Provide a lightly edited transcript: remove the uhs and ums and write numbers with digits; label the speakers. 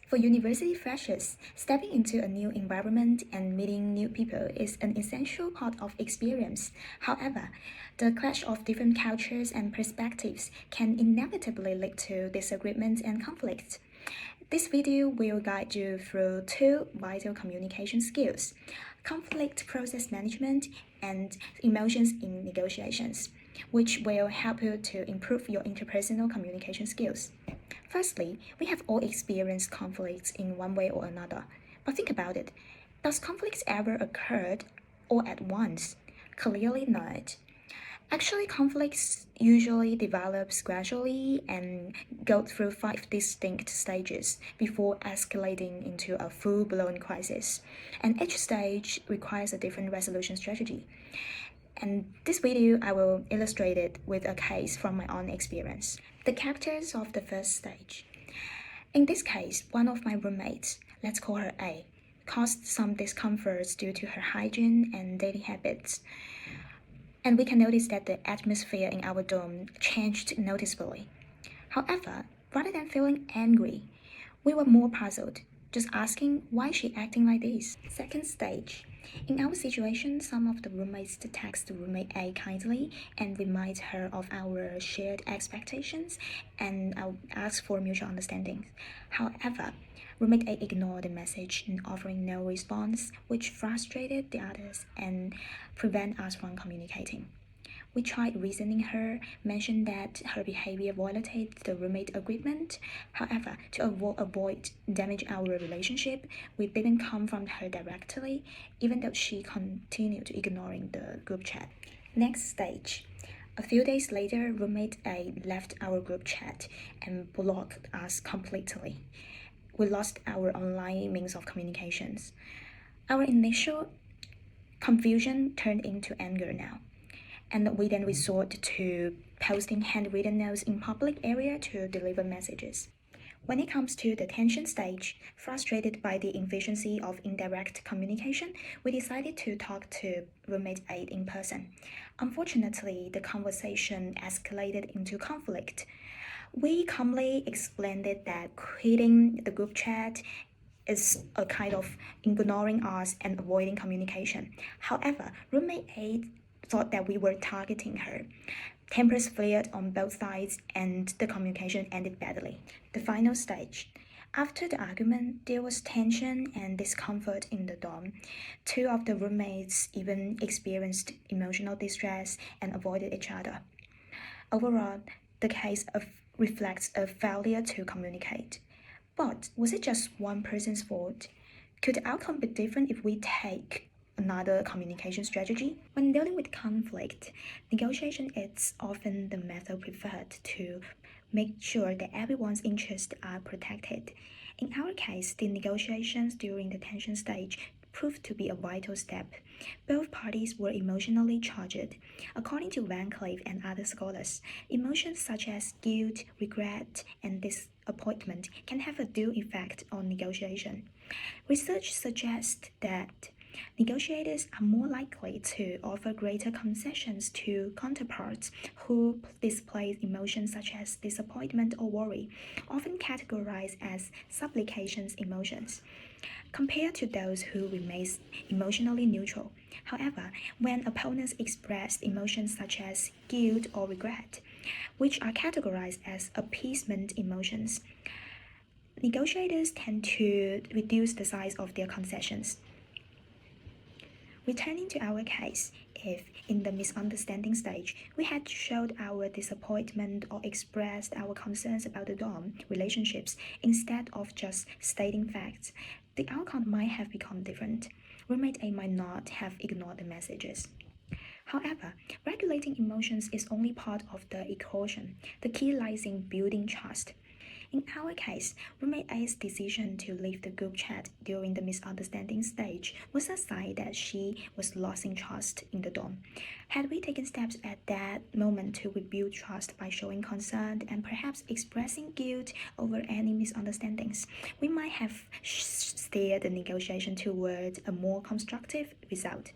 Speaker 1: For university freshers, stepping into a new environment and meeting new people is an essential part of experience. However, the clash of different cultures and perspectives can inevitably lead to disagreements and conflicts. This video will guide you through two vital communication skills: conflict process management and emotions in negotiations, which will help you to improve your interpersonal communication skills. Firstly, we have all experienced conflicts in one way or another. But think about it. Does conflicts ever occur all at once? Clearly not. Actually, conflicts usually develops gradually and go through five distinct stages before escalating into a full-blown crisis. And each stage requires a different resolution strategy. And this video, I will illustrate it with a case from my own experience. The characters of the first stage. In this case, one of my roommates, let's call her A, caused some discomforts due to her hygiene and daily habits. And we can notice that the atmosphere in our dorm changed noticeably. However, rather than feeling angry, we were more puzzled, just asking why she acting like this. Second stage. In our situation, some of the roommates text roommate A kindly and remind her of our shared expectations and ask for mutual understanding. However, roommate A ignored the message and offering no response, which frustrated the others and prevent us from communicating. We tried reasoning her, mentioned that her behavior violated the roommate agreement. However, to avoid damage our relationship, we didn't confront her directly, even though she continued ignoring the group chat. Next stage. A few days later, roommate A left our group chat and blocked us completely. We lost our online means of communications. Our initial confusion turned into anger now, and we then resort to posting handwritten notes in public area to deliver messages. When it comes to the tension stage, frustrated by the inefficiency of indirect communication, we decided to talk to roommate A in person. Unfortunately, the conversation escalated into conflict. We calmly explained it that quitting the group chat is a kind of ignoring us and avoiding communication. However, roommate A thought that we were targeting her. Tempers flared on both sides and the communication ended badly. The final stage. After the argument, there was tension and discomfort in the dorm. Two of the roommates even experienced emotional distress and avoided each other. Overall, the case reflects a failure to communicate. But was it just one person's fault? Could the outcome be different if we take another communication strategy? When dealing with conflict, negotiation is often the method preferred to make sure that everyone's interests are protected. In our case, the negotiations during the tension stage proved to be a vital step. Both parties were emotionally charged. According to Van Cleef and other scholars, emotions such as guilt, regret, and disappointment can have a dual effect on negotiation. Research suggests that negotiators are more likely to offer greater concessions to counterparts who display emotions such as disappointment or worry, often categorized as supplication emotions, compared to those who remain emotionally neutral. However, when opponents express emotions such as guilt or regret, which are categorized as appeasement emotions, negotiators tend to reduce the size of their concessions. Returning to our case, if in the misunderstanding stage we had showed our disappointment or expressed our concerns about the dorm relationships instead of just stating facts, the outcome might have become different. Roommate A might not have ignored the messages. However, regulating emotions is only part of the equation. The key lies in building trust. In our case, roommate A's decision to leave the group chat during the misunderstanding stage was a sign that she was losing trust in the dorm. Had we taken steps at that moment to rebuild trust by showing concern and perhaps expressing guilt over any misunderstandings, we might have steered the negotiation toward a more constructive result.